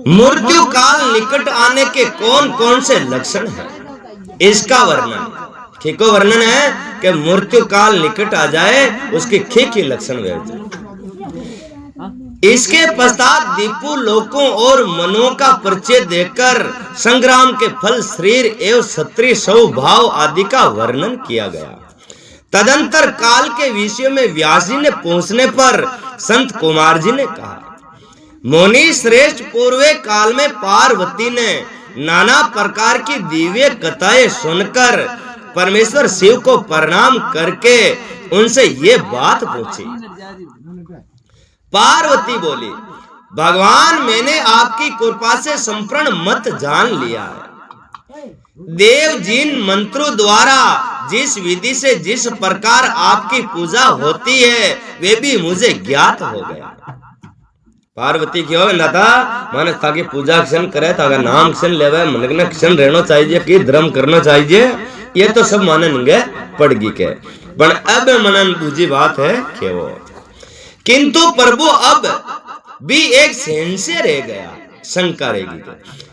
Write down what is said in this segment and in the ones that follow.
मृत्यु काल निकट आने के कौन कौन से लक्षण है, इसका वर्णन, ठीको वर्णन है कि मृत्यु काल निकट आ जाए उसके ठीक लक्षण व्यक्त। इसके पश्चात दीपू लोकों और मनों का परिचय देकर संग्राम के फल शरीर एवं क्षत्रिय स्वभाव आदि का वर्णन किया गया। तदंतर काल के विषय में व्यास जी ने पूछने पर संत कुमार जी ने कहा, मुनि श्रेष्ठ पूर्वे काल में पार्वती ने नाना प्रकार की दिव्य कथाएं सुनकर परमेश्वर शिव को प्रणाम करके उनसे ये बात पूछी। पार्वती बोली, भगवान मैंने आपकी कृपा से संपूर्ण मत जान लिया है। देव जिन मंत्रों द्वारा जिस विधि से जिस प्रकार आपकी पूजा होती है वे भी मुझे ज्ञात हो गया। पार्वती क्यों था माने ताकि पूजा क्षण करे, ताकि नाम क्षण लेवे, मनगन क्षण रहना चाहिए, कि धर्म करना चाहिए, ये तो सब माने नंगे पड़गी के। पर अब मनन दूजी बात है कि वो किंतु प्रभु अब भी एक सेंसे रह गया, शंका रहेगी।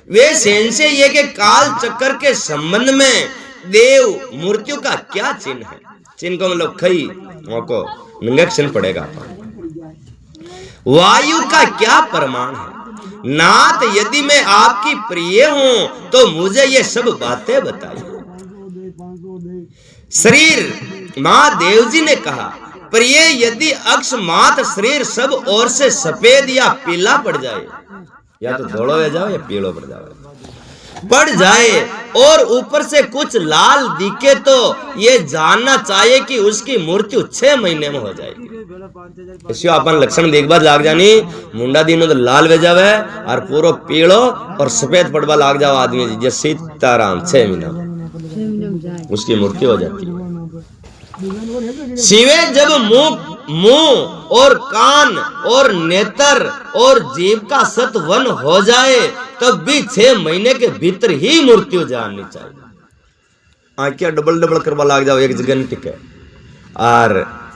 वे सेंसे ये कि काल चक्कर के संबंध में देव मृत्यु का क्या चिन्ह है। चिन्ह को मतलब खई को नंगे क्षण पड़ेगा। वायु का क्या प्रमाण है। नाथ यदि मैं आपकी प्रिय हूं तो मुझे ये सब बातें बताइए। शरीर महादेव जी ने कहा, प्रिय यदि अकस्मात शरीर सब ओर से सफेद या पीला पड़ जाए, या तो धोलो हो जाओ या पीलो पड़ जाए और ऊपर से कुछ लाल दिखे तो ये जानना चाहिए कि उसकी मृत्यु 6 महीने में हो जाएगी। इसको अपन लक्षण देखबा लाग जानी, मुंडा दिनों तो लाल हो जावे और पूरा पीलो और सफेद पड़वा लाग जाओ आदमी जी, जैसे सीताराम 6 महीना उसकी मृत्यु हो जाती है। शिवे जब मुंह और कान और नेत्र और जीव का सत्वन हो जाए तब भी 6 महीने के भीतर ही मृत्यु जाननी चाहिए। आंखें डबल डबल करवा लाग जाओ एक जगह टिके और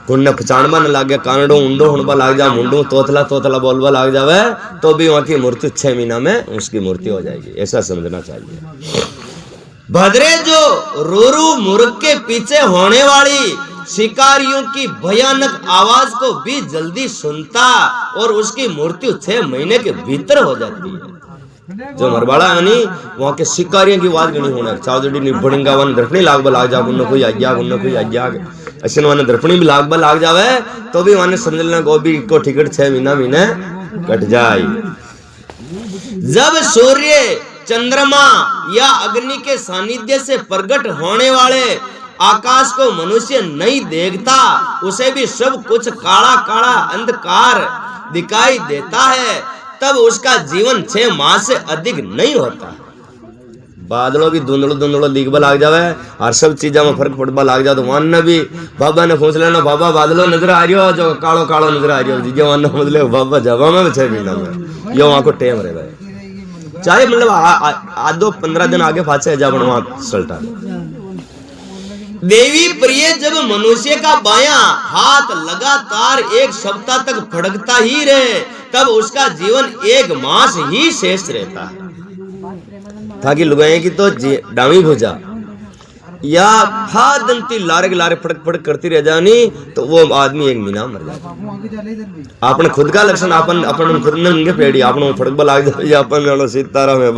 कुन्ने पहचानवा न लागे, कानडो उंडो हुणबा लाग जाओ, मुंडो तोतला तोतला बोलवा लाग जावे तो भी वहां की मृत्यु 6 महीना में उसकी मृत्यु हो जाएगी, ऐसा समझना चाहिए। भद्रे जो रोरू मुर्ग के पीछे होने वाली शिकारियों की भयानक आवाज को भी जल्दी सुनता और उसकी मृत्यु 6 महीने के भीतर हो जाती है। जो मरवाड़ा है नी वहां के शिकारियों की आवाज नहीं होना, चावड़ी निबड़ेगा वन दर्पणी लाग लाग जा, उन्हें कोई आज्ञा उन्हें कोई आज्ञा ऐसे वन दर्पणी भी लाग जावे तो भी वहां समझ लेना गोभी को टिकट 6 महीने कट जाए। जब सूर्य चंद्रमा या अग्नि के सानिध्य से प्रकट होने वाले आकाश को मनुष्य नहीं देखता, उसे भी सब कुछ काला काला अंधकार दिखाई देता है, तब उसका जीवन 6 माह से अधिक नहीं होता। बादलों भी धुंधलो धुंधलो दिखबा लाग जावे और सब चीजा में फर्क पड़बा लाग जाए तो वन भी बाबा ने पूछ लेना, बाबा बादलों नजर आ रही हो, जो कालो कालो नजर आ रही हो, जीजा वन मतलब बाबा जवा में 6 महीना में यो वहां को टेम रहे चाहे मतलब आधो 15 दिन आगे पाछे जा बनवा सल्टा। देवी प्रिय जब मनुष्य का बायां हाथ लगातार 1 सप्ताह तक फड़कता ही रहे तब उसका जीवन 1 मास ही शेष रहता है। ताकि लुगाए की तो डामी भुजा या दंती लारे लारे फड़क फड़क करती रह जानी तो वो आदमी 1 महीना मर जाता। आपने खुद का लक्षण अपन खुद ने पेड़ी आपने फड़क लाग जाए अपन सीताराम है।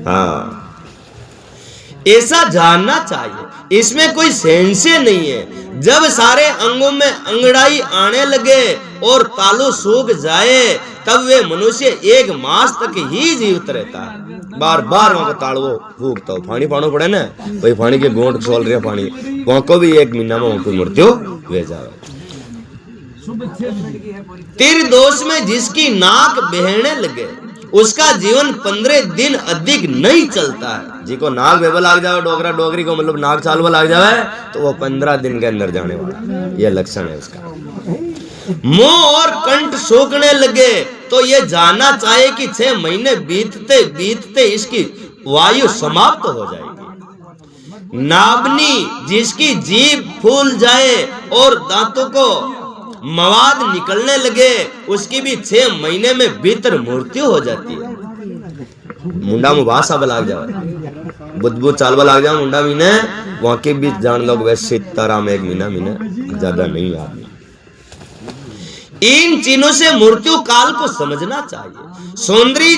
हाँ ऐसा जानना चाहिए, इसमें कोई सेंसे नहीं है। जब सारे अंगों में अंगड़ाई आने लगे और तालू सूख जाए तब वे मनुष्य 1 मास तक ही जीवित रहता है। बार बार वहां को तालवो फूकता हो, पानी पानो पड़े ना भाई, पानी के गोंट सोल रहे पानी वहां को भी 1 महीना में उनको मृत्यु वे जाए। तिर दोष में जिसकी नाक बहने लगे उसका जीवन 15 दिन अधिक नहीं चलता है। जिको नाक बेबा लाग जाए डोगरा डोगरी को मतलब नाक चालवा लाग जाए तो वो 15 दिन के अंदर जाने वाला, ये लक्षण है उसका। मुंह और कंठ सूखने लगे तो ये जानना चाहिए कि 6 महीने बीतते बीतते इसकी वायु समाप्त हो जाएगी। नाभनी जिसकी जीभ फूल जाए और दांतों को मवाद निकलने लगे उसकी भी 6 महीने में भीतर मृत्यु हो जाती है। मुंडा में भाषा बलाग जाए बुद्धबुद्ध चाल बलाग जाए मुंडा मीने वहां के भी जान लोग वैसे सीताराम एक महीना ज्यादा नहीं आदमी। इन चीनों से मृत्यु काल को समझना चाहिए। सौंदर्य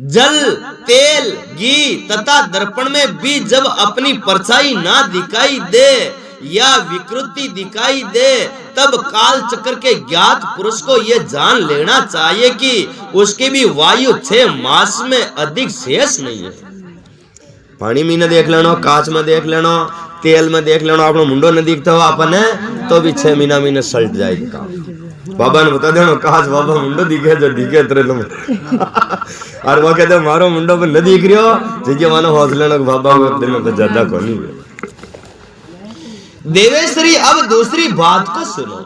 जल तेल घी तथा दर्पण में भी जब अपनी परछाई ना दिखाई दे या विकृति दिखाई दे तब काल चक्र के ज्ञात पुरुष को यह जान लेना चाहिए कि उसकी भी वायु 6 मास में अधिक शेष नहीं है। पानी में न देख लेनो, कांच में देख लेनो, तेल में देख लेनो, अपनो मुंडो न दिखता हो अपने तो भी 6 महीना सल्ट जाएगी काम। बाबा ने बता देनो कांच बाबा मुंडो दिखे जो दिखे तेरे लो और वो कहते मारो मुंडो पे न दिख रही हो जैसे मानो हौसले न बाबा को दिन में ज्यादा को नहीं। देवेश्वरी अब दूसरी बात को सुनो।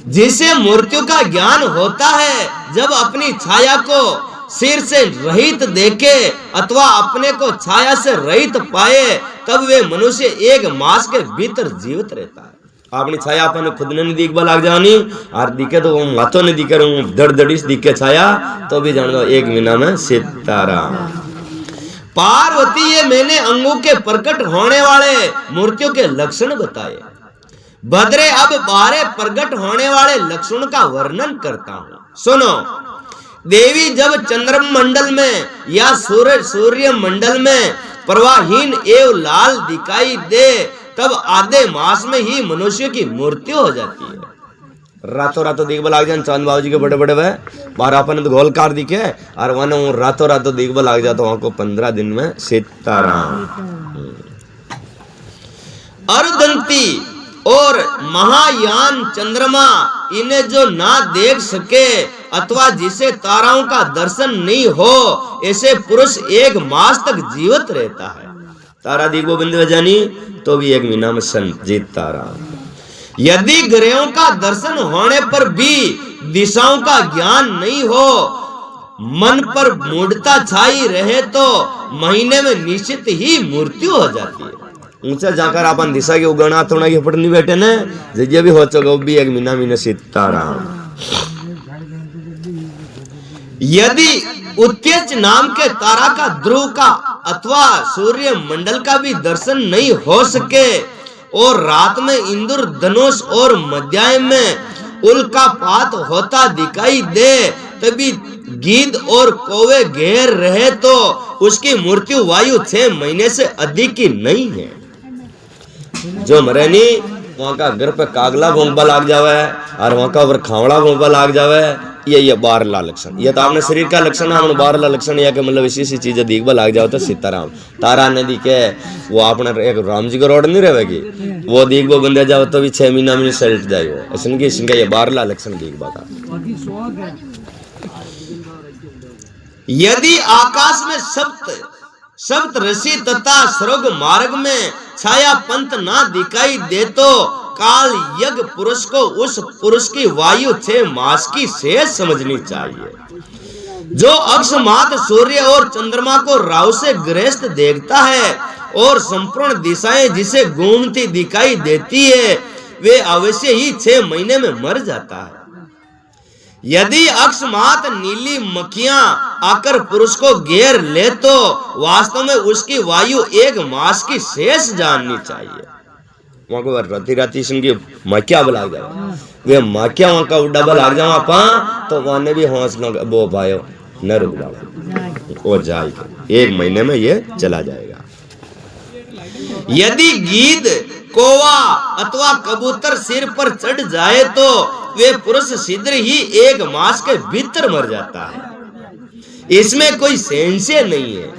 जिसे मृत्यु का ज्ञान होता है जब अपनी छाया को सिर से रहित देखे अथवा अपने को छाया से रहित पाए तब वे मनुष्य 1 मास के भीतर जीवित रहता है। अपनी छाया अपन खुद ने नहीं दिख लाग जानी और दिखे तो माथो ने दिखे धड़ दिखे छाया तो भी जान दो 1 महीना में सीताराम। पार्वती ये मैंने अंगों के प्रकट होने वाले मूर्तियों के लक्षण बताए। भद्रे अब 12 प्रकट होने वाले लक्षण का वर्णन करता हूं, सुनो। देवी जब चंद्रमंडल में या सूर्य मंडल में प्रवाहीन एवं लाल दिखाई दे तब आधे मास में ही मनुष्य की मृत्यु हो जाती है। रातों दिख लाग जाए चांद बाबू जी के बड़े बड़े वह बारह अपन तो गोलकार दिखे और वन रातों दिख लाग जाता वहां को 15 दिन में सीताराम। अर्धंती और महायान चंद्रमा इन्हें जो ना देख सके अथवा जिसे ताराओं का दर्शन नहीं हो ऐसे पुरुष 1 मास तक जीवित रहता है। तारा दिखो बिंदु जानी तो भी 1 महीना में सन सीताराम। यदि ग्रहों का दर्शन होने पर भी दिशाओं का ज्ञान नहीं हो मन पर मूढ़ता छाई रहे तो महीने में निश्चित ही मृत्यु हो जाती है। ऊंचा जाकर अपन दिशा के उगना थोड़ा के पट नहीं बैठे न जगह भी हो चुका भी 1 महीना सीताराम। यदि उत्तेज नाम के तारा का ध्रुव का अथवा सूर्य मंडल का भी दर्शन नहीं हो सके और रात में इंद्र धनुष और मध्याह्न में उल्कापात होता दिखाई दे तभी गिद्ध और कौवे घेर रहे तो उसकी मृत्यु वायु 6 महीने से अधिक की नहीं है। जो मरे नहीं वहां का घर पे कागला भोंपा लाग जावे और वहां का ऊपर खावड़ा भोंपा लाग जावे ये 12 लक्षण। ये तो आपने शरीर का लक्षण है, 12 लक्षण या के मतलब इसी चीजें दिखबा लाग जाओ तो सीताराम। तारा ने दिखे वो आपने एक राम जी का रोड नहीं रहेगी वो दिखबो बंदे जाओ तो भी 6 महीना में सल्ट जाएगा। ऐसा की इसका ये 12 लक्षण दिखबा का। यदि आकाश में सप्त ऋषि तथा स्वर्ग मार्ग में छाया पंथ ना दिखाई दे तो काल यज्ञ पुरुष को उस पुरुष की वायु 6 मास की शेष समझनी चाहिए। जो अक्षमात सूर्य और चंद्रमा को राहु से ग्रस्त देखता है और संपूर्ण दिशाएं जिसे घूमती दिखाई देती है वे अवश्य ही 6 महीने में मर जाता है। यदि अक्षमात नीली मक्खियां आकर पुरुष को घेर ले तो वास्तव में उसकी वायु 1 मास की शेष जाननी चाहिए। वहां को राती की मक्खिया बलाग जाए वे मक्खिया वहां का उड्डा बलाग जाओ आपा तो वहां भी हौसला वो भाई न रुक जाओ वो जाएगा 1 महीने में ये चला जाएगा। यदि गीद कौवा अथवा कबूतर सिर पर चढ़ जाए तो वे पुरुष शीघ्र ही 1 मास के भीतर मर जाता है। इसमें कोई सेंसे नहीं है।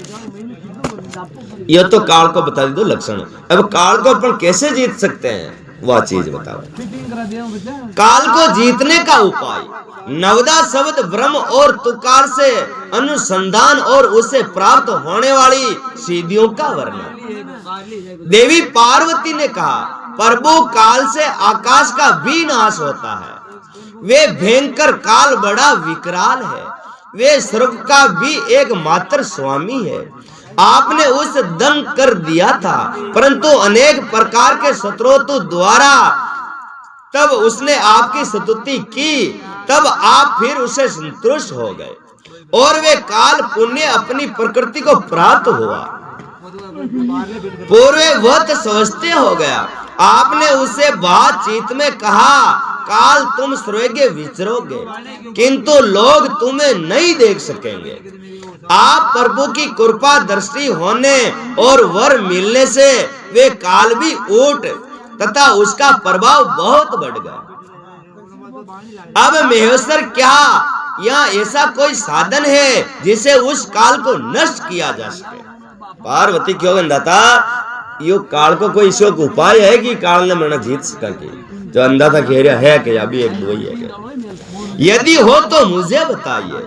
यह तो काल को बता दो लक्षण। अब काल को अपन कैसे जीत सकते हैं वह चीज बताओ। काल को जीतने का उपाय नवदा शब्द ब्रह्म और तुकार से अनुसंधान और उसे प्राप्त होने वाली सिद्धियों का वर्णन। देवी पार्वती ने कहा प्रभु काल से आकाश का भी नाश होता है। वे भयंकर काल बड़ा विकराल है। वे स्वर्ग का भी एकमात्र स्वामी है। आपने उस दंग कर दिया था परंतु अनेक प्रकार के शत्रुओं द्वारा तब उसने आपकी स्तुति की, तब आप फिर उसे संतुष्ट हो गए और वे काल पुण्य अपनी प्रकृति को प्राप्त हुआ। पूर्व वह तो स्वस्थ हो गया। आपने उसे बातचीत में कहा, काल तुम स्वर्ग विचरोगे किंतु लोग तुम्हें नहीं देख सकेंगे। आप प्रभु की कृपा दृष्टि होने और वर मिलने से वे काल भी उठ तथा उसका प्रभाव बहुत बढ़ गया। अब महेश्वर क्या यहाँ ऐसा कोई साधन है जिसे उस काल को नष्ट किया जा सके? पार्वती क्यों अंधाता, यो काल को कोई इसको उपाय है कि काल ने मरना जीत सका? जो अंधा था कह रहा है कि अभी एक दो ही है क्या? यदि हो तो मुझे बताइए,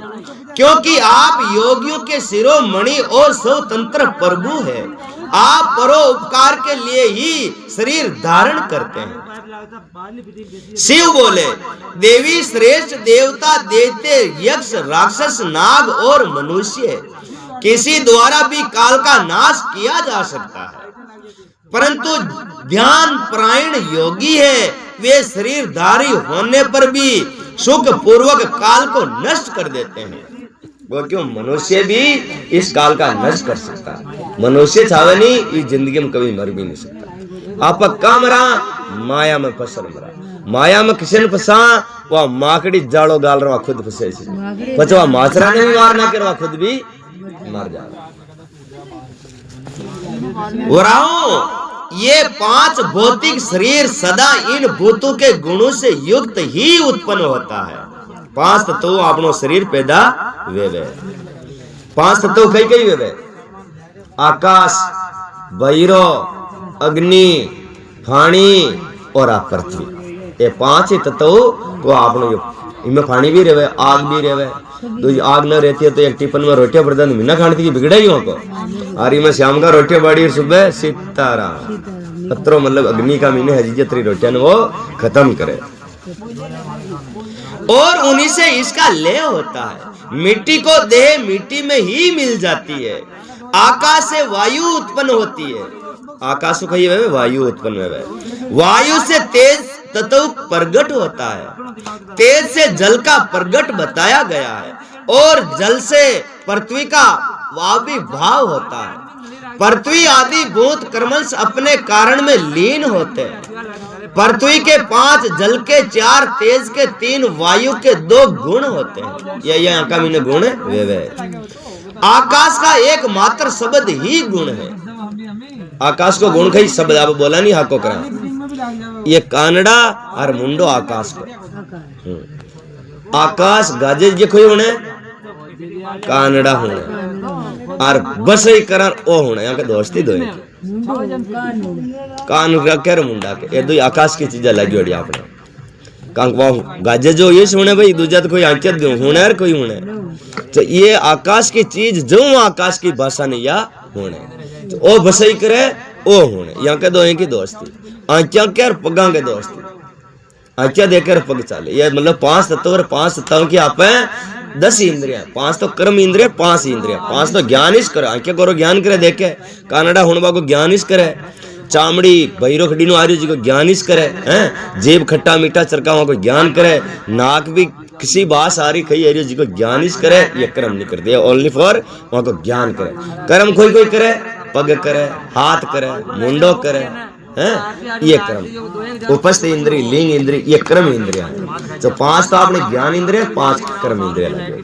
क्योंकि आप योगियों के शिरोमणि और स्वतंत्र प्रभु हैं। आप परोपकार के लिए ही शरीर धारण करते हैं। शिव बोले, देवी श्रेष्ठ देवता, दैत्य, यक्ष, राक्षस, नाग और मनुष्य किसी द्वारा भी काल का नाश किया जा सकता है, परंतु ध्यान परायण योगी है, वे शरीरधारी होने पर भी सुख पूर्वक काल को नष्ट कर देते हैं। वो क्यों? मनुष्य भी इस काल का नष्ट कर सकता है। मनुष्य चाहे नहीं, इस जिंदगी में कभी मर भी नहीं सकता। आप का मरा, माया में फंस मरा। माया में किसी ने फंसा, वह माकड़ी जाड़ो गाल रहा, खुद फंसे। पचवा माचरा ने भी मारना के खुद भी मर जा रहा। ये पांच भौतिक शरीर सदा इन भूतों के गुणों से युक्त ही उत्पन्न होता है। पांच तत्व अपनो शरीर पैदा वे पांच तत्व कई कई वे आकाश, भैरो, अग्नि, पानी और पृथ्वी। ये पांच ही तत्व को अपनो इनमें पानी भी रहे, आग भी रहे। तो आग न रहती है तो एक टिफिन में रोटियां प्रदान मीना खाने की बिगड़े ही को। और इनमें शाम का रोटियां बाड़ी, सुबह सीताराम पत्रों मतलब अग्नि का मीने हजीजत्री रोटियां वो खत्म करे। और उन्हीं से इसका लय होता है। मिट्टी को देह मिट्टी में ही मिल जाती है। आकाश से वायु उत्पन्न होती है। आकाश को कही वायु उत्पन्न है। वायु से तेज तत्व प्रगट होता है। तेज से जल का प्रगट बताया गया है और जल से पृथ्वी का आविर्भाव होता है। पृथ्वी आदि भूत कर्मश अपने कारण में लीन होते हैं। पृथ्वी के 5, जल के 4, तेज के 3, वायु के 2 गुण होते हैं। ये यहाँ का मीने गुण है वे। आकाश का एकमात्र शब्द ही गुण है। आकाश को गुण कही शब्द आप बोला नहीं हाको करा। ये कानड़ा और मुंडो आकाश को आकाश गाजे ये कोई होने कानड़ा होने और बस ही करण ओ होने यहाँ के दोस्ती दो कान कर मुंडा के ये दो आकाश की चीजें लगी होड़ी आपने कांकवा गाजे जो ये होने भाई दूजा तो कोई आंचत दो होने और कोई होने। तो ये आकाश की चीज जो आकाश की भाषा नहीं या होने तो ओ बस ही करे ओ होने यहाँ के दो की दोस्ती आंचा के और पगा के दोस्ती आंचा देकर पग चाले। ये मतलब 5 तत्व और 5 तत्वों की आप 10 इंद्रियां। 5 तो कर्म इंद्रिया, 5 इंद्रिया। 5 तो ज्ञान इस करे आंखें करो ज्ञान करे देखे कानड़ा हुणबा को ज्ञान इस करे चामड़ी भैरो खड़ी नो आर्य जी को ज्ञान इस करे हैं जेब खट्टा मीठा चरकावा को ज्ञान करे नाक भी किसी बात आ रही कई आर्य जी को ज्ञान इस करे। ये कर्म नहीं करते ओनली फॉर वहां को ज्ञान करे। कर्म कोई कोई करे पग करे हाथ करे मुंडो करे हैं ये कर्म उपस्थ इंद्रिय लिंग इंद्रिय ये कर्म इंद्रिया। तो 5 तो आपने ज्ञान इंद्रिय 5 कर्म इंद्रिया लगे।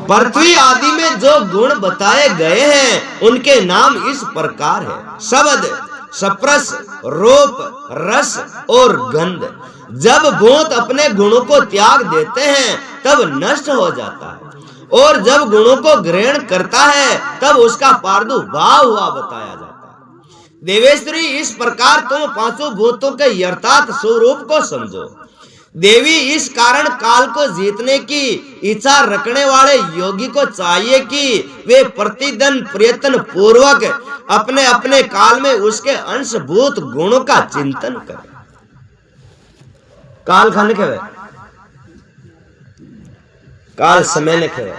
पृथ्वी आदि में जो गुण बताए गए हैं उनके नाम इस प्रकार है। शब्द, स्पर्श, रूप, रस और गंध। जब भूत अपने गुणों को त्याग देते हैं तब नष्ट हो जाता है और जब गुणों को ग्रहण करता है तब उसका प्रादुर्भाव हुआ बताया जाता है। देवेश्वरी इस प्रकार तुम 5 भूतों के यथार्थ स्वरूप को समझो। देवी इस कारण काल को जीतने की इच्छा रखने वाले योगी को चाहिए कि वे प्रतिदिन प्रयत्न पूर्वक अपने अपने काल में उसके अंशभूत गुणों का चिंतन करें। काल खाने के काल समय ने खे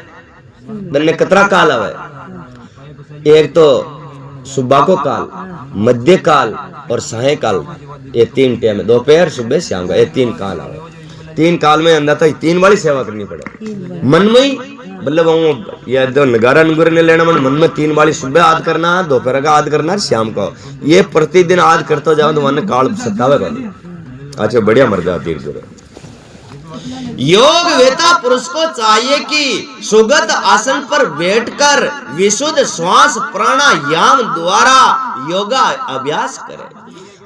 बन्ने कतरा काल आवे। एक तो सुबह को काल, मध्य काल और सायकाल, ये 3 टाइम है, दोपहर सुबह शाम का, ये 3 काल आवे। 3 काल में अंदर तक 3 वाली सेवा करनी पड़े मन में ही, मतलब वो ये जो नगारा नुगर ने लेना मन में 3 वाली सुबह आद करना, दोपहर का आद करना, शाम का, ये प्रतिदिन आद करते जाओ तो मन काल सतावेगा नहीं। अच्छा बढ़िया मर जाती है। योग वेता पुरुष को चाहिए कि सुगत आसन पर बैठकर विशुद्ध श्वास प्राणायाम द्वारा योगा अभ्यास करे।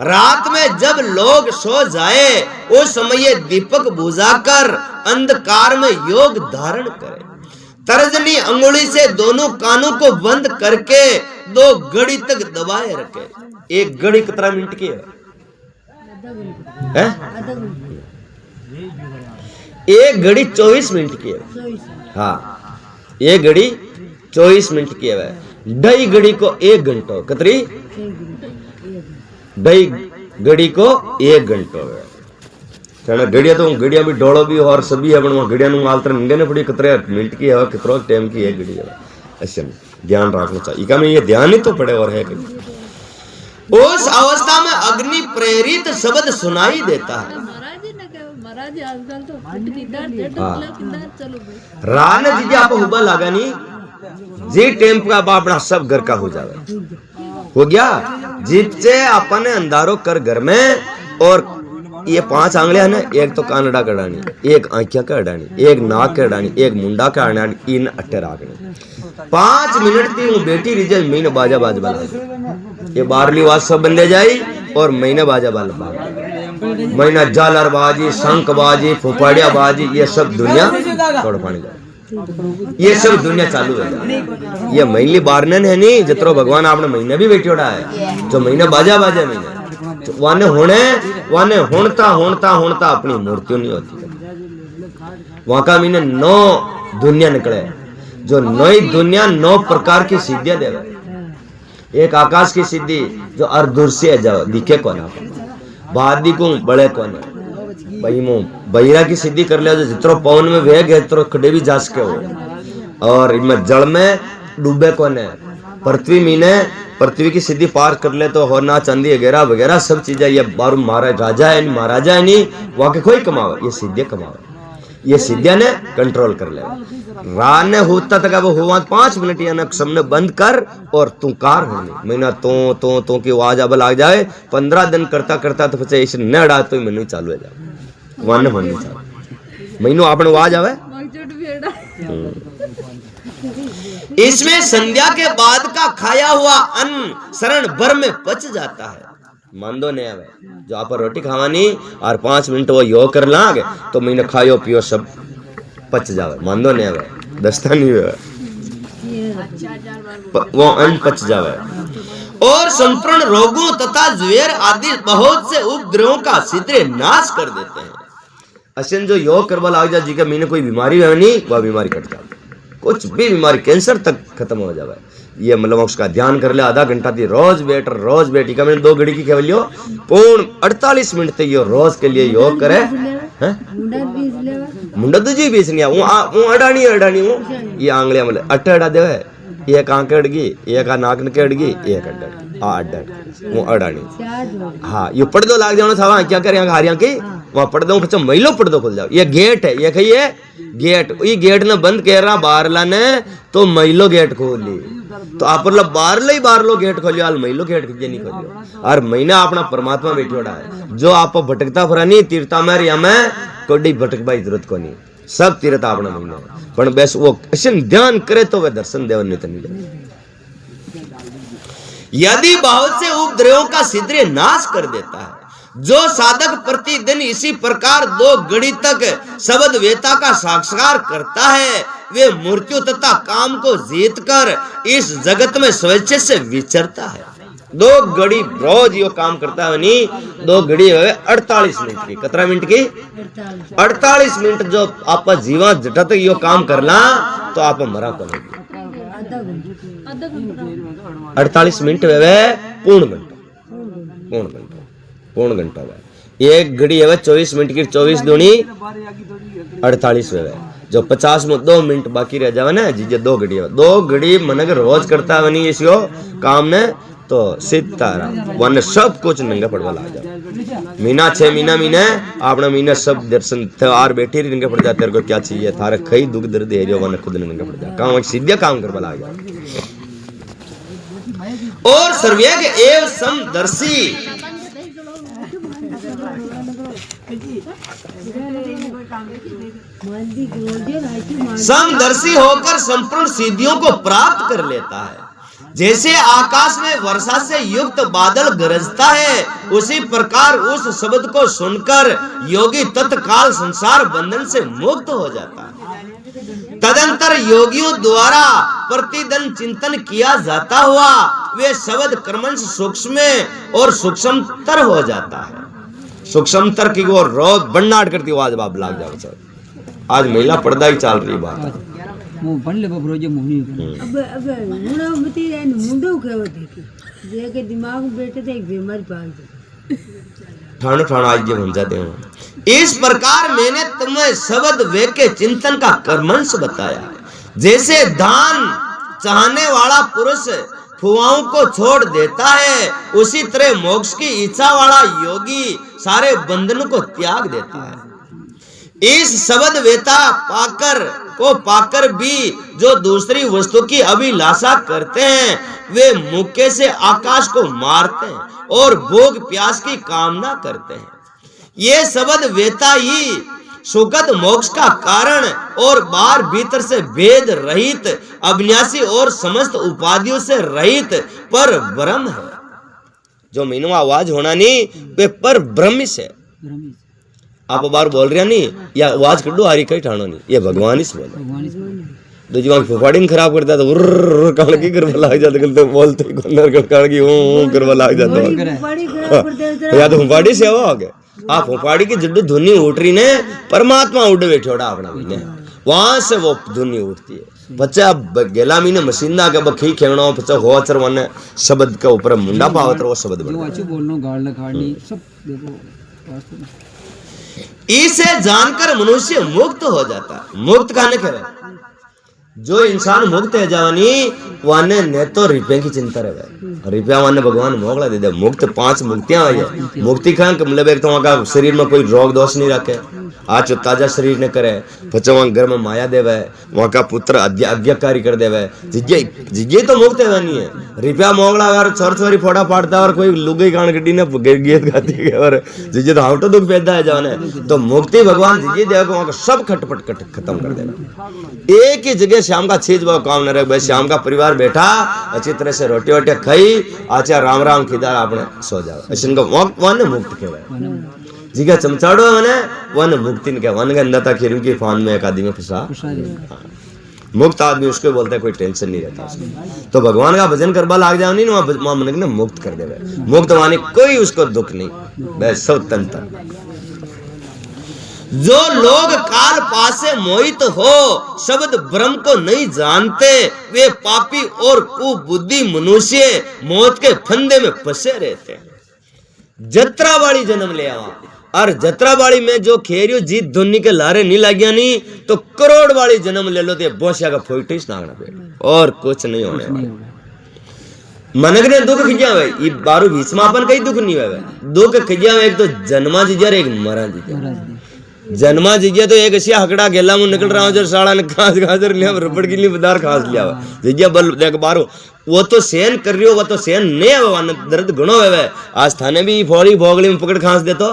रात में जब लोग सो जाए उस समय दीपक बुझाकर अंधकार में योग धारण करे। तर्जनी अंगुली से दोनों कानों को बंद करके 2 घड़ी तक दबाए रखे। 1 घड़ी कितना मिनट की है? 1 घड़ी 24 मिनट की है। हाँ, 1 घड़ी 24 मिनट की है। 2.5 घड़ी को 1 घंटा, कितनी? 2.5 घड़ी को 1 घंटा है। घड़िया तो घड़िया भी डोलो भी और सभी है, घड़िया मालतर निंगे ने पड़ी कितने मिनट की है और कितना टाइम की है घड़ी है। ऐसे ध्यान रखना चाहिए, इका में ये ध्यान ही तो पड़े और है। उस अवस्था में अग्नि प्रेरित शब्द सुनाई देता है। रान जी आप हुबा लागा नहीं जी टेम का अपना सब घर का हो जावे, हो गया जीत से अपने अंधारों कर घर में। और ये 5 आंगलियां ना, एक तो कानड़ा का अडानी, एक आंखिया का अडानी, एक नाक का अडानी, एक मुंडा का अडानी, इन अट्टे रागनी। 5 मिनट की वो बेटी रिजल महीने बाजा बाज बना, ये 12वीं वाज सब बंदे जाई और महीने बाजा बाल महीना झालर बाजी, शंख बाजी, फुफाड़िया बाजी, ये सब दुनिया तोड़ पानी जाए, ये सब दुनिया चालू है। ये महीने बारने है नहीं जितरो भगवान आपने महीने भी बैठी उड़ा है, जो महीने बाजा बाजा महीने वाने होणता होणता होणता अपनी मूर्तियों नहीं होती। वहां का महीने 9 दुनिया निकले, जो 9 दुनिया 9 प्रकार की सिद्धियां देवे। एक आकाश की सिद्धि जो अर्धुर्सी है, जाओ दिखे को ना बादी को बड़े को ना भाई मो बहिरा की सिद्धि कर ले, जो जितरो पवन में वेग है जितरो खड़े भी जा सके हो। और इनमें जल में डूबे को ने, पृथ्वी मीने पृथ्वी की सिद्धि पार कर ले तो होना चांदी वगैरह वगैरह सब चीजें ये बारू महाराज राजा है नहीं महाराजा है नहीं, वहां के कोई कमावे, ये सिद्धियां कमावे, ये सिद्धियां ने कंट्रोल कर ले। रात ने होता तक वो हुआ 5 मिनट या नक सबने बंद कर और तू कार होने महीना तो की आवाज अब लाग जाए। 15 दिन करता करता तो फिर इसे न अड़ा तो महीनों चालू है जाए वन मन नहीं चालू महीनों आपने आवाज आवे। इसमें संध्या के बाद का खाया हुआ अन्न शरण भर में पच जाता है। मानदो नहीं आवे, जो आप रोटी खावानी और 5 मिनट वो योग कर लागे तो महीने खायो पियो सब पच जावे। मानदो नहीं आवे, दस्ता नहीं हुआ, वो अन्न पच जावे। और संपूर्ण रोगों तथा ज्वर आदि बहुत से उपद्रवों का सीधे नाश कर देते हैं। असन जो योग करवा लाग जाए जी का महीने कोई बीमारी है नहीं, वह बीमारी कट जाती, कुछ भी बीमारी कैंसर तक खत्म हो जाए। ये मतलब उसका ध्यान कर ले, आधा घंटा थी रोज बैठी का मैंने 2 घड़ी की केवल यो पूर्ण 48 मिनट तक यो रोज के लिए योग करे। मुंडा तुझी बीच नहीं वो अडानी वो ये आंगलिया मतलब अट्ठे अड़ा देवे, एक आंख अड़गी, एक नाक के अड़गी, एक अड्डा वो अडानी। हाँ ये पर्दो लाग जाओ था, क्या करें हारिया की वहां पर्दो बच्चा महिलो पर्दो खुल जाओ। ये गेट है, ये कहिए गेट, ये गेट ने बंद कर रहा बाहरला ने तो महिलो गेट खोली, तो आप बारलो गेट खोलियो, आल महिलो गेट नहीं खोलियो। और महीना अपना परमात्मा बैठोड़ा है, जो आप भटकता फरानी तीर्था में या में कोई भटकबा जरूरत को नहीं, सब तीर्थ अपना महीना पर बस वो ध्यान करे तो वह दर्शन देवन नहीं तो। यदि बहुत से उपद्रवों का सिद्धि नाश कर देता है। जो साधक प्रतिदिन इसी प्रकार 2 घड़ी तक शब्द वेता का साक्षात्कार करता है, वे मृत्यु तथा काम को जीत कर इस जगत में स्वेच्छा से विचरता है। 2 घड़ी रोज यो काम करता है नहीं, 2 घड़ी 48 मिनट की, कितना मिनट की 48 मिनट जो आप जीवा जटा तक यो काम करना तो आप मरा को 48 मिनट वे पूर्ण घंटा वे 1 घड़ी है 24 मिनट की, 24 दूनी 48 वे जो 50 में 2 मिनट बाकी रह जावे ना जी, 2 घड़ी है 2 घड़ी मनक रोज करता है नहीं इसको काम ने तो सीताराम वन सब कुछ नंगे पड़वा ला जाओ। मीना 6 महीने आपने महीने सब दर्शन त्योहार बैठे रही नंगे पड़ जाते, तेरे को क्या चाहिए थारे कई दुख दर्द है जो वन खुद नंगे पड़ जाए, काम सीधे काम करवा ला जाओ। और सर्वेग एव समदर्शी, समदर्शी होकर संपूर्ण सिद्धियों को प्राप्त कर लेता है। जैसे आकाश में वर्षा से युक्त बादल गरजता है, उसी प्रकार उस शब्द को सुनकर योगी तत्काल संसार बंधन से मुक्त हो जाता है। तदंतर योगियों द्वारा प्रतिदिन चिंतन किया जाता हुआ वे शब्द क्रमश सूक्ष्म और सूक्ष्मतर हो जाता है। सूक्ष्मतर की वो रोज बन्नाट करती आवाज बाप लाग जाओ सर। आज महिला पर्दा ही चल रही बात है। मुंह बन ले बबरो जे मुंह नहीं अब मुंडो मती रे मुंडो कहवत है जे के दिमाग में बैठे थे एक बीमारी पाल दे ठाणो ठाणो आज जे बन जाते हैं। इस प्रकार मैंने तुम्हें शब्द वे के चिंतन का कर्मंश बताया। जैसे दान चाहने वाला पुरुष फुआओं को छोड़ देता है, उसी तरह मोक्ष की इच्छा वाला योगी सारे बंधन को त्याग देता है। इस शब्द वेता पाकर भी जो दूसरी वस्तु की अभिलाषा करते हैं, वे मुक्के से आकाश को मारते हैं और भोग प्यास की कामना करते हैं। ये शब्द वेता ही सुखद मोक्ष का कारण और बाहर भीतर से भेद रहित अविनाशी और समस्त उपाधियों से रहित पर ब्रह्म है। जो मीनू आवाज होना नहीं वे पर ब्रह्म से। आप बार बोल रहे नहीं या आवाज कर दो हारी कहीं ठाणो नहीं, ये भगवान ही बोले। दो जीवन फुफाड़ी खराब करता तो उर्र कान की करवा लाग जाता, गलते बोलते ही कान की हूं करवा लाग जाता। या तो फुफाड़ी से हवा हो गया। आप फुफाड़ी की जड्डू धुनी उठ रही ने परमात्मा उड़ बैठोड़ा अपना महीने वहां से वो धुनी उठती है। बच्चा गेला महीने मशीन ना के बखी खेलना बच्चा हो चर वन शब्द के ऊपर मुंडा पावत वो शब्द बोलना गाड़ खाड़ी सब देखो। इसे जानकर मनुष्य मुक्त हो जाता। मुक्त कहने के जो इंसान मुक्त है जानी वाने ने तो रुपये की चिंता रहे। रुपया वाने भगवान मोगला दे दे। मुक्त 5 मुक्तियां आई है। मुक्ति का मतलब एक तो वहां का शरीर में कोई रोग दोष नहीं रखे, आज ताजा शरीर ने करे, बच्चा वहां घर में माया देवे, वहां का पुत्र आज्ञाकारी कर देवे। जिज्ञे तो मुक्त है नहीं है। रुपया मोगला अगर छोर फोड़ा फाड़ता और कोई लुगई कान गड्डी ने गीत गाती है और जिज्ञे तो हाउटो दुख पैदा है जाने तो मुक्ति भगवान जिज्ञे देवे को वहां का सब खटपट खत्म कर देगा। एक ही जगह शाम का 6 बजे काम न रहे भाई, शाम का परिवार बैठा अच्छी तरह से रोटी वोटी खाई आचा राम राम खिदा आपने सो जाओ। ऐसे वन मुक्त कहवाय। जिगा चमचाड़ो है वन मुक्ति ने वन के अंदर तक खीरू की फान में एक आदमी में फंसा। मुक्त आदमी उसको बोलता है कोई टेंशन नहीं रहता उसको। तो भगवान का भजन करवा लाग जाओ नहीं वहां मन ने मुक्त कर देवे। मुक्त माने कोई उसको दुख नहीं, बस सब तंत्र। जो लोग काल पास से मोहित हो शब्द ब्रह्म को नहीं जानते, वे पापी और कुबुद्धि मनुष्य मौत के फंदे में फंसे रहते हैं। जत्रा वाली जन्म ले आवा और जत्रा वाली में जो खेरियो जीत धुन्नी के लारे नहीं लाग्या नहीं तो करोड़ वाली जन्म ले लो तो बोशिया का फोइटिस नागना पे और कुछ नहीं होने वाला। मनक ने दुख खिजा भाई ये बारू बीच में अपन कई दुख नहीं हुआ। दुख खिजा एक तो जन्मा जीजा एक मरा जीजा। जन्मा जीजा तो एक ऐसी हकड़ा गेला मुंह निकल रहा हूँ जो साड़ा ने खास लिया रबड़ की बदार खास लिया जीजा बल देख बारो वो तो सहन कर रही हो, वो तो सहन नहीं है, दर्द गुणो है। आज थाने भी फोड़ी भोगली में पकड़ खांस दे तो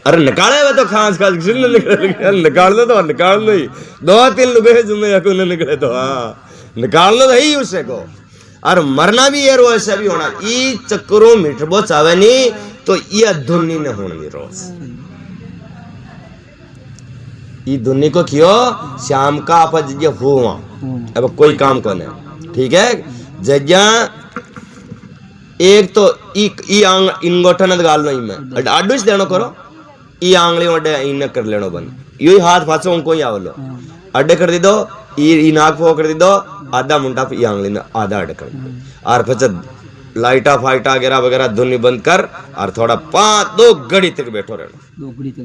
अरे निकाले हुए तो खांस निकाल दो तो निकाल दो ही 2-3 लुगे जुम्मे निकले तो हाँ निकाल लो ही उससे को। और मरना भी यार वैसा भी होना ई चक्करों मिठबो चावे नहीं तो ये धुनी ने होनी रोज ई धुनी को क्यों शाम का आप जगह हुआ अब कोई काम को नहीं ठीक है जगह एक तो ई इंगोठा न गाल नहीं मैं आडू से देनो करो ई आंगली वडे इन कर लेनो बन यही हाथ फाचो उनको ही आवलो अड्डे कर दी दो ई नाक फो कर दी दो आधा मुंडा पे आंगली ने आधा अड्डे कर दो और फच लाइटा फाइटा वगैरह वगैरह धुनी बंद कर और थोड़ा 2 घड़ी तक बैठो रहना। 2 घड़ी तक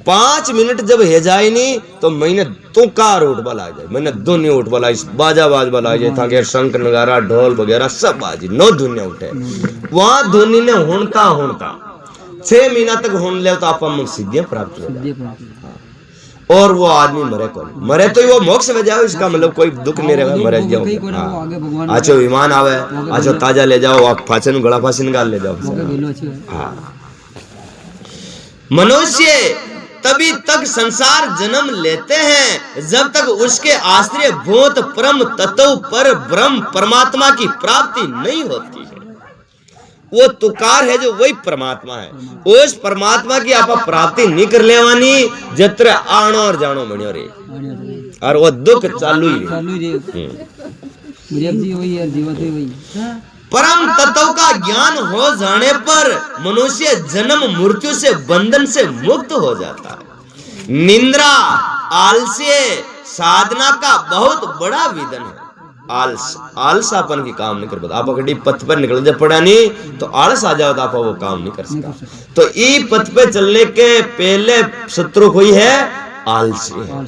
5 मिनट जब है जाए नहीं तो मैंने तो कार उठ बला जाए, मैंने धुनी उठ बला, बाजा बाज बला जाए था, शंख नगारा ढोल वगैरह सब बाजी 9 धुनिया उठे। वहां धुनी ने होनता 6 महीना तक होने ले तो आप सिद्धियां प्राप्त हो। और वो आदमी मरे कौन, मरे तो वो मोक्ष में जाओ, इसका मतलब कोई दुख नहीं रहेगा, मरे जाओ। आचो विमान आवे, आचो ताजा ले जाओ, आप फांसी गला फांसी निकाल ले जाओ। हाँ, मनुष्य तभी तक संसार जन्म लेते हैं जब तक उसके आश्रय भूत परम तत्व पर ब्रह्म परमात्मा की प्राप्ति नहीं होती है। वो तुकार है जो वही परमात्मा है, उस परमात्मा की आप प्राप्ति नहीं कर लेवानी जत्र आणो और जानो बनियो रे, और वो दुख चालू ही परम तत्व का ज्ञान हो जाने पर मनुष्य जन्म मृत्यु से बंधन से मुक्त हो जाता है। निंद्रा आलस्य साधना का बहुत बड़ा विधन है। आलस अपन की काम नहीं कर पाता। आप अगर पथ पर निकल जाए पड़ा नहीं तो आलस आ जाओ तो आप वो काम नहीं कर सकता। तो ई पथ पे चलने के पहले शत्रु कोई है, आलसी है।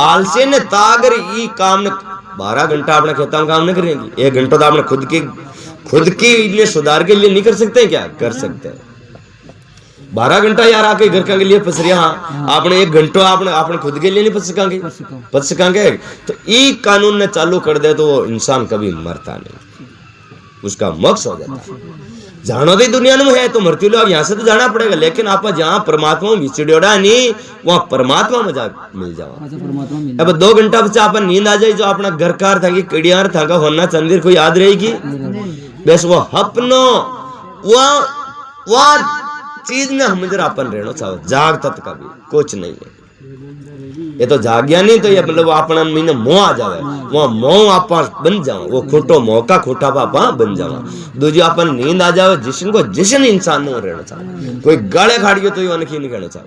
आलसी ने तागर ई काम ने 12 घंटा अपने खेतों में काम नहीं करेंगे, 1 घंटा तो आपने खुद की लिए सुधार के लिए नहीं कर सकते क्या? कर सकते हैं। 12 घंटा यार आके घर के लिए फंस रहा, आपने 1 घंटा आपने खुद के लिए नहीं फंस सकेंगे। तो ई कानून ने चालू कर दे तो वो इंसान कभी मरता नहीं, उसका मोक्ष हो जाता है। जानो तो दुनिया में है तो मृत्यु लोग यहाँ से तो जाना पड़ेगा, लेकिन आप जहाँ परमात्मा में विचड़ोड़ा नहीं वहां परमात्मा में जा मिल जाओ। अब 2 घंटा बच्चा अपन नींद आ जाए जो अपना घर कार था कि कड़ियार था का होना चंदिर कोई याद रहेगी बस वो अपनो वह चीज ने हम जरा अपन रहना चाहो। जाग तत् का भी कुछ नहीं है, ये तो जाग्या नहीं तो ये मतलब अपना मीने मोह आ जावे, वो मोह आप बन जाओ, वो खोटो मोह का खोटा पापा बन जाओ। दूजी अपन नींद आ जाओ जिसन इंसान ने रहना चाहे, कोई गाले खाड़ियो तो ये नहीं कहना चाहे।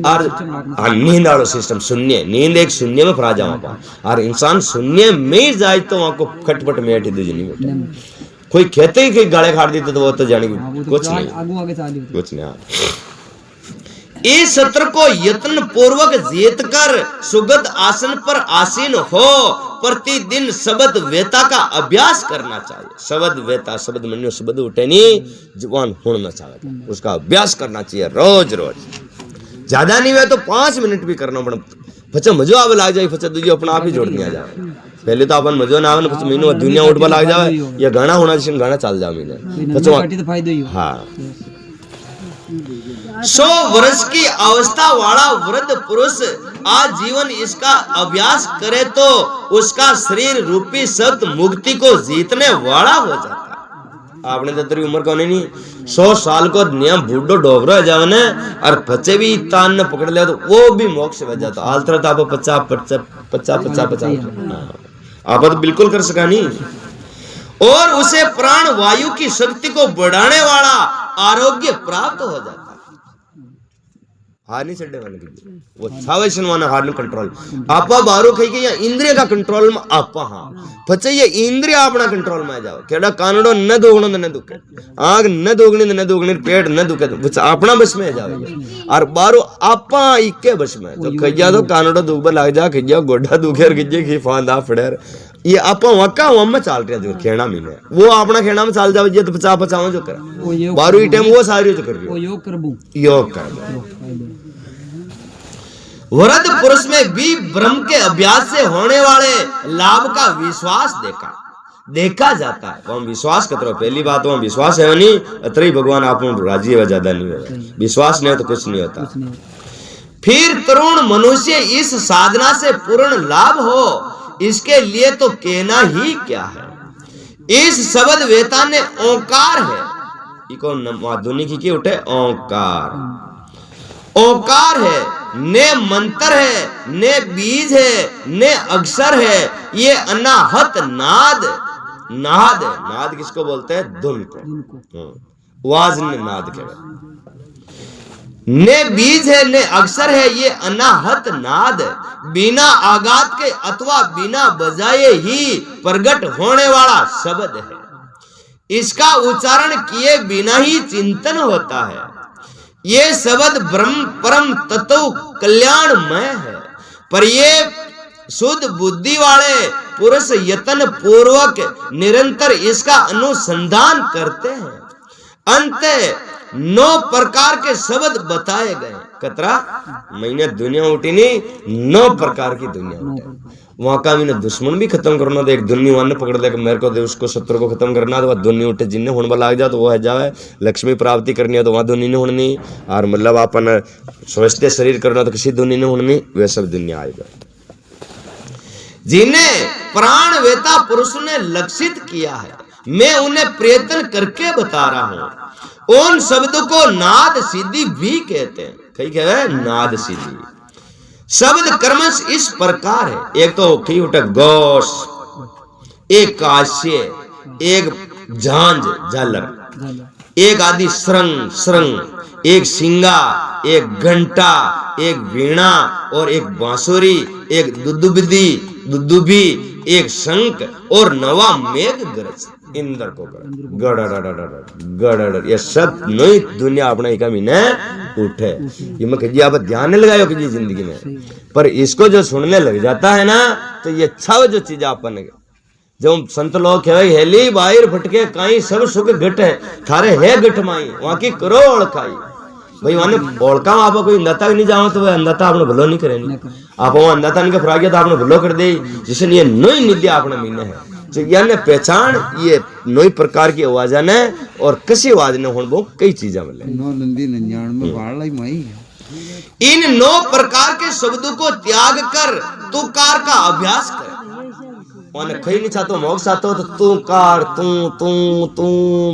और नींद वालो सिस्टम शून्य, नींद एक शून्य में फरा जाओ आप, और इंसान शून्य में जाए तो वहां को खटपट में बैठी दूजी नहीं बैठे। कोई कहते ही गाले खाड़ देते तो वो तो जाने कुछ नहीं, कुछ नहीं। इस सत्र को यत्न पूर्वक जीत कर सुगत आसन पर आसीन हो प्रतिदिन शब्द वेता का अभ्यास करना चाहिए। शब्द वेता शब्द मन्यो शब्द उठे नहीं जवान होना चाहिए, उसका अभ्यास करना चाहिए रोज रोज। ज्यादा नहीं हुआ तो 5 मिनट भी करना पड़े, बच्चा मजो आवे लाग जाए, बच्चा दूजी अपना आप ही जोड़ दिया जाए। पहले तो अपन मजो ना आवे, महीनों दुनिया उठवा लाग जाए, या गाना होना जिसमें गाना चल जाए महीने। हाँ, 100 वर्ष की अवस्था वाला वृद्ध पुरुष आजीवन इसका अभ्यास करे तो उसका शरीर रूपी सत्य मुक्ति को जीतने वाला हो जाता है। आपने तो तेरी उम्र कौन नहीं, 100 साल को नियम बूढ़ो डोबरो है जाओ ने, और बच्चे भी तान ने पकड़ लिया तो वो भी मोक्ष में जाता। आलतर तो आप 50 आप तो बिल्कुल कर सका नहीं। और उसे प्राण वायु की शक्ति को बढ़ाने वाला आरोग्य प्राप्त हो जाता। हार नहीं चढ़ने वाले की वो छावैशन वाला हार कंट्रोल आपा बारो कही के या इंद्रिय का कंट्रोल में आपा। हाँ बच्चे ये इंद्रिय अपना कंट्रोल में आ जाओ, केड़ा कानड़ो न दोगणो न दुखे, आग न दोगणी पेट न दुखे, बच्चा अपना बस में जाओ। और बारो आपा इक्के बस में तो खइया तो कानड़ो दुख लाग जा, खइया गोड्डा दुखे और खइया खी फांदा फड़ेर, ये आपा वक्का वम्मा चाल रहे जो खेना मिले वो अपना खेना में चाल जाओ। ये तो 50 जो कर बारो ही टाइम वो सारी जो कर रही हो योग कर। वृद्ध पुरुष में भी ब्रह्म के अभ्यास से होने वाले लाभ का विश्वास देखा जाता है। वह विश्वास कतरो पहली बात वह विश्वास है नहीं अतरी भगवान आप राजी है, ज्यादा नहीं होगा, विश्वास नहीं हो तो कुछ नहीं होता। फिर तरुण मनुष्य इस साधना से पूर्ण लाभ हो इसके लिए तो कहना ही क्या है। इस शब्द वेता ने ओंकार है, इको माधुनिक की उठे ओंकार है, ने मंत्र है, ने बीज है, ने अक्षर है, ये अनाहत नाद किसको बोलते हैं? धुन को, वाज ने नाद कहते। ने बीज है, ने अक्षर है, ये अनाहत नाद बिना आघात के अथवा बिना बजाए ही प्रकट होने वाला शब्द है। इसका उच्चारण किए बिना ही चिंतन होता है। ये शब्द ब्रह्म परम तत्व कल्याणमय है, पर ये शुद्ध बुद्धि वाले पुरुष यत्न पूर्वक निरंतर इसका अनुसंधान करते हैं। अंत 9 प्रकार के शब्द बताए गए। कतरा मैंने दुनिया उठी नहीं, 9 प्रकार की दुनिया उठे। वहां का मैंने दुश्मन भी खत्म करना तो एक दुनिया वन पकड़ ले मेरे को दे, उसको शत्रु को खत्म करना तो वह दुनिया उठे, जिन्हें होने वाला लग जाए तो वो है जाए। लक्ष्मी प्राप्ति करनी है तो वहां दुनिया ने होनी, और मतलब अपन स्वस्थ शरीर करना तो किसी दुनिया ने होनी, वे सब दुनिया आएगा। जिन्हें प्राण वेता पुरुष ने लक्षित किया है, मैं उन्हें प्रयत्न करके बता रहा हूं। उन शब्दों को नाद सिद्धि भी कहते हैं। कहीं कह रहे नाद सिद्धि। शब्द कर्मश इस प्रकार है। एक तो की उठे घोष, एक काश्य, एक झांझ झालर, एक आदि श्रृंग श्रृंग, एक सिंगा, एक घंटा, एक वीणा और एक बांसुरी, एक दुदुबी, एक शंख और नवा मेघ गरज। इंद्र को गड़ ये सब नई दुनिया अपने एक महीने उठे। ये मैं कहिए आप ध्यान नहीं लगायो कि जिंदगी में, पर इसको जो सुनने लग जाता है ना तो ये अच्छा जो चीज अपन जो संत लोग कहे हेली बाहर फटके काई सब सुख घट है थारे है घट माई वहां की करो ओळखाई। भाई माने ओळखा आप कोई अंधाता नहीं जाओ तो वह अंधाता आपने भलो नहीं करे, आप वो अंधाता नहीं फरा गया तो आपने भलो कर दे। जिसने ये नई निद्या अपने महीने है तो यानी पहचान ये नई प्रकार की आवाज ने और कसी आवाज ने होने वो कई चीजें मिले। इन 9 प्रकार के शब्दों को त्याग कर तू कार का अभ्यास कर। कहीं नहीं चाहता मोक्ष चाहता हो तो तू कार तू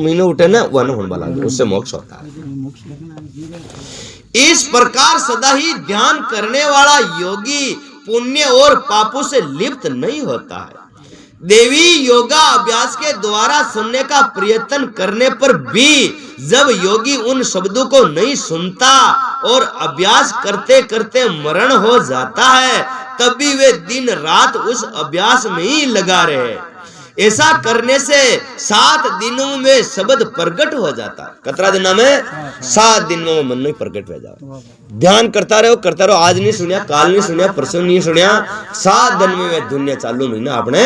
मीने उठे ना वन होने वाला, उससे मोक्ष होता है। इस प्रकार सदा ही ध्यान करने वाला योगी पुण्य और पापों से लिप्त नहीं होता है। देवी योगा अभ्यास के द्वारा सुनने का प्रयत्न करने पर भी जब योगी उन शब्दों को नहीं सुनता और अभ्यास करते करते मरण हो जाता है, तब भी वे दिन रात उस अभ्यास में ही लगा रहे। ऐसा करने से 7 दिनों में शब्द प्रकट हो जाता है। कतरा दिनों में 7 दिनों में मन नहीं प्रकट हो जाता। ध्यान करता रहो। आज नहीं सुनिया, काल नहीं सुनिया, परसों नहीं सुनिया, 7 दिन में दुनिया चालू महीना अपने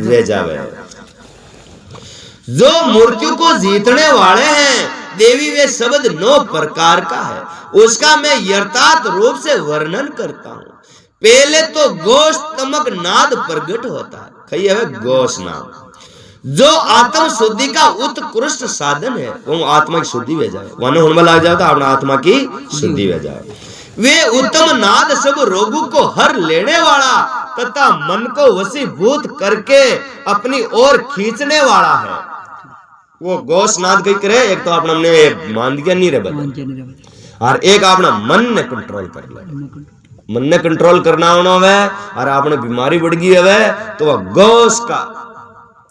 ले जावे। जो मृत्यु को जीतने वाले हैं देवी वे शब्द 9 प्रकार का है, उसका मैं यथार्थ रूप से वर्णन करता हूँ। पहले तो घोष तमक नाद प्रकट होता है। कही है घोष नाद जो आत्म शुद्धि का उत्कृष्ट साधन है, वो आत्मा की शुद्धि हो जाए, वहां होने लग जाए तो अपना आत्मा की शुद्धि हो जाए। वे उत्तम नाद सब रोगों को हर लेने वाला तथा मन को वशीभूत करके अपनी ओर खींचने वाला है। वो घोष नाद कही करे, एक तो अपना हमने मान दिया नहीं रे बता, और एक अपना मन ने कंट्रोल कर ले। मन ने कंट्रोल करना होना है और आपने बीमारी बढ़ गई है तो वह घोष का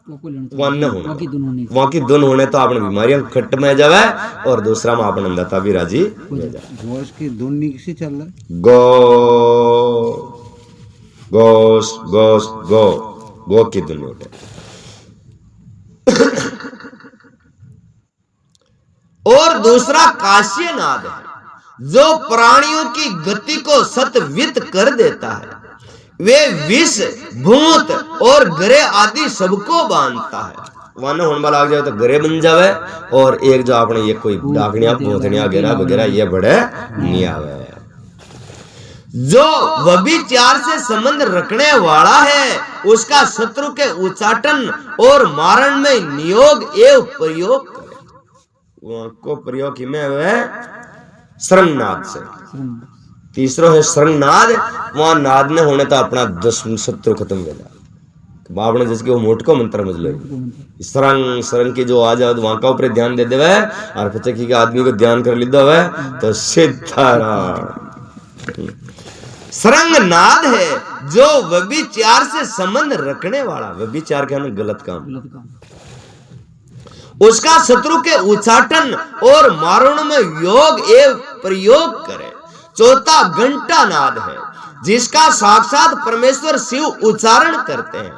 वहां की धुन होने तो आपने बीमारियां खट में जावे और दूसरा में आपने अंधता भी राजी हो जाए। घोष की धुन नहीं किसी चल रहा घोष गो की धुन उठे। और दूसरा काश्य नाद है जो प्राणियों की गति को सतवित कर देता है। वे विष भूत और गरे आदि सबको बांधता है। वन होने वाला लग जाए तो गरे बन जावे, और एक जो आपने ये कोई डाकनिया भूतनिया वगैरह ये बड़े नहीं आवे। जो व्यभिचार से संबंध रखने वाला है उसका शत्रु के उच्चाटन और मारण में नियोग एवं प्रयोग करे। को प्रयोग में वह श्रृंगनाद से। तीसरा है श्रृंगनाद, वहां नाद ने होने तो अपना दुश्मन शत्रु खत्म हो जाए। बाप ने जिसके वो मोट को मंत्र समझ लो, श्रृंग की जो आ जाए वहां का ऊपर ध्यान दे दे और पता कि आदमी को ध्यान कर लीधा है तो सिद्धाराम। श्रृंगनाद है जो व्यभिचार से संबंध रखने वाला, व्यभिचार क्या है गलत काम, उसका शत्रु के उच्चाटन और मारण में योग एवं प्रयोग करे। चौथा घंटा नाद है जिसका साक्षात परमेश्वर शिव उच्चारण करते हैं।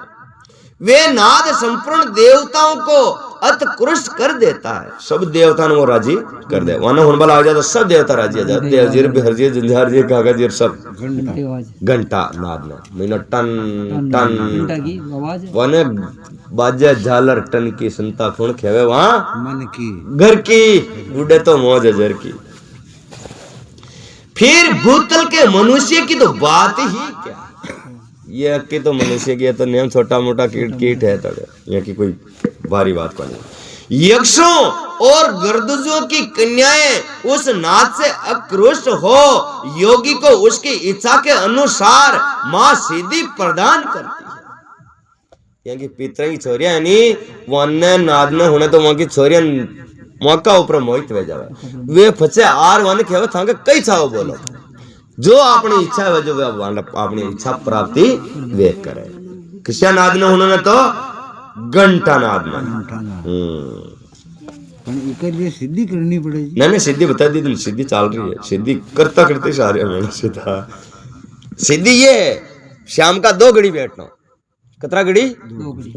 वे नाद संपूर्ण देवताओं को उत्कृष्ट कर देता है। सब देवता ने वो राजी कर दे, वरना हुन बल आ जाता सब देवता राजी आ जाते, हजीर बिहरजी झंझार जी कागज जी सब घंटा नाद में महीना टन टन वने बाजे झालर टन की संता खून खेवे वहां मन की घर की उड़े तो मौज हजर की। फिर भूतल के मनुष्य की तो बात ही क्या, ये की तो मनुष्य की तो नियम छोटा मोटा कीट है, तो यहाँ की कोई भारी बात को नहीं। यक्षों और गर्दजों की कन्याएं उस नाच से आक्रोश हो, योगी को उसकी इच्छा के अनुसार मां सीधी प्रदान करती है। यहाँ की पितरा की छोरियां यानी वन्य नाद में होने तो वहां की छोरियां मौका ऊपर मोहित वे जावे, वे फचे आर वन खेवे थांगे कई छाओ बोलो, जो अपनी इच्छा है जो वे अपनी इच्छा प्राप्ति वे करे। किसी नाद में उन्होंने तो घंटा नाद में ये सिद्धि करनी पड़ेगी। नहीं सिद्धि बता दी तुम, सिद्धि चल रही है, सिद्धि करता करते सारे मैंने सीधा सिद्धि ये शाम का 2 घड़ी बैठना, कितना घड़ी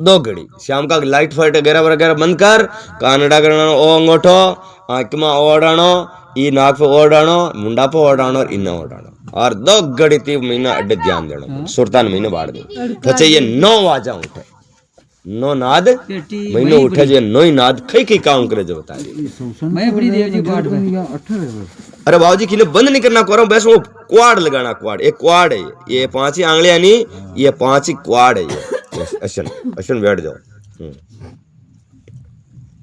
2 घड़ी शाम का लाइट फाइट वगैरह वगैरह बंद कर, कानड़ा करना ओ अंगूठो आंख में ओढ़ानो, ई नाक पे ओढ़ानो, मुंडा पे ओढ़ानो और इन्ना ओढ़ानो, और 2 घड़ी 3 महीना अड्डे ध्यान देना, सुरतान महीने बाढ़ दे बच्चे ये 9 वाजा उठे, 9 नाद महीने उठे जो 9 ही नाद कई काम करे जो बता अरे बाबूजी किले बंद नहीं करना को रहा हूं, बस वो क्वाड लगाना, क्वाड एक क्वाड है, ये 5 ही आंगलियां नहीं, ये 5 ही क्वाड है, ये अशन बैठ जाओ,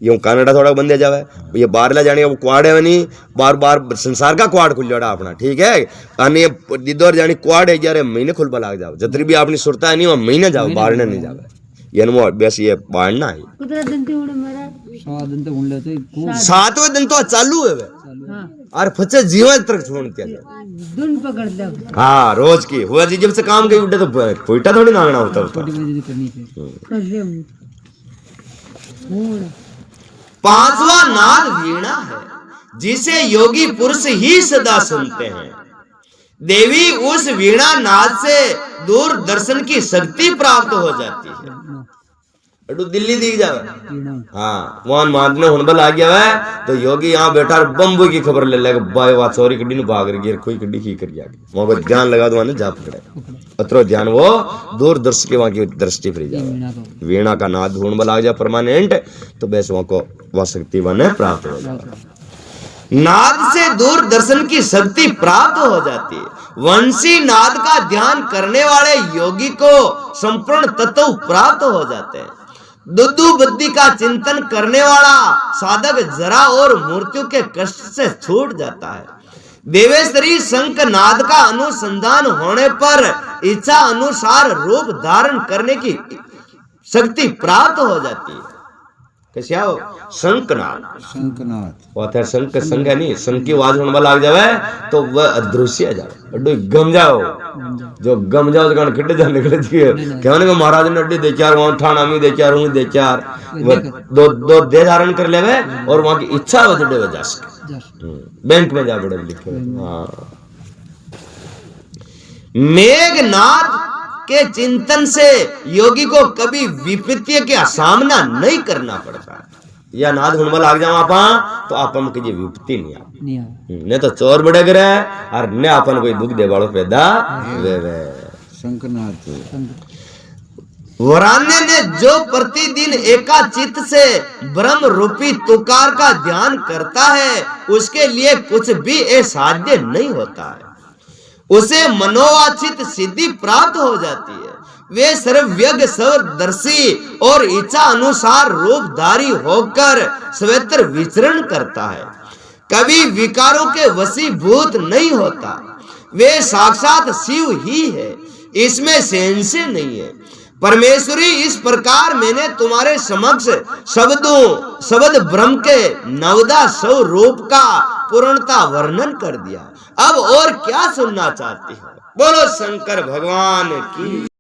यूं कनाडा थोड़ा बंद जावे, ये बाहर ला जाने वो क्वाड है नहीं, बार बार संसार का क्वाड खुल जाड़ा अपना, ठीक है, अने दिदोर जानी क्वाड है यार महीने खुल बलाग जाओ, जतरी भी अपनी सुरता है नहीं वो महीने जाओ, बाहर नहीं जावे, ये नो बस ये बाढ़ना है। कितना दिन ते उड़े मारा 7 दिन तो उड़ लेते, 7वें दिन तो चालू है वे, और फचे जीवन तक छोड़ते हैं, दुन पकड़ दो, हाँ रोज की हुआ जी जब से काम गई उठे तो पोइटा थोड़ी नांगना होता उसका। पांचवा नाद वीणा है, जिसे योगी पुरुष ही सदा सुनते हैं। देवी उस वीणा नाद से दूर दर्शन की शक्ति प्राप्त हो जाती है। अडू दिल्ली दिख जावे, हाँ वहां मादने हुनबल आ गया है तो योगी यहाँ बैठा बम्बू की खबर ले लेगा, बाय वा चोरी कड्डी ने भाग रही है, कोई कड्डी की कर गया, वहां पर ध्यान लगा दो जा पकड़े, अतरो ध्यान वो दूर दर्शन के वहां की दृष्टि फ्री जाए, वीणा का नाद हुनबल आ जाए परमानेंट, तो बस वहां को वह शक्ति वन प्राप्त हो जाए। नाद से दूर दर्शन की शक्ति प्राप्त हो जाती है। वंशी नाद का ध्यान करने वाले योगी को संपूर्ण तत्व प्राप्त हो जाते हैं। दुद्धु बुद्धि का चिंतन करने वाला साधक जरा और मृत्यु के कष्ट से छूट जाता है। देवेश्वरी शंख नाद का अनुसंधान होने पर इच्छा अनुसार रूप धारण करने की शक्ति प्राप्त हो जाती है। कैसे आओ शंखनाद, शंखनाद शंख संग है नहीं, शंख की आवाज होने लग जावे तो वह अदृश्य आ जावे, अड्डू गम जाओ, जो गम जाओ तो खड्डे जा निकले दिए, कहने को महाराज ने अड्डी दे चार वहां ठाणा में दे चार हूं दे चार दो दे धारण कर लेवे और वहां की इच्छा वजडे वजह से बैंक में जा बड़े लिखे। हां मेघनाद के चिंतन से योगी को कभी विपत्ति का सामना नहीं करना पड़ता। या नाद हुनबल आग जाओ आपा तो आपन के ये विपत्ति नहीं आ, ने तो चोर बड़े करे और ने आपन कोई दुख दे वालो पैदा वे शंखनाद। वरान्य ने जो प्रतिदिन एकाचित्त से ब्रह्म रूपी तुकार का ध्यान करता है उसके लिए कुछ भी असाध्य नहीं होता है, उसे मनोवांछित सिद्धि प्राप्त हो जाती है। वे सर्वज्ञ सर्वदर्शी और इच्छा अनुसार रूपधारी होकर सर्वत्र विचरण करता है, कभी विकारों के वशीभूत नहीं होता। वे साक्षात शिव ही है, इसमें संशय नहीं है। परमेश्वरी इस प्रकार मैंने तुम्हारे समक्ष शब्द ब्रह्म के 900 रूप का पूर्णता वर्णन कर दिया, अब और क्या सुनना चाहती हो? बोलो शंकर भगवान की।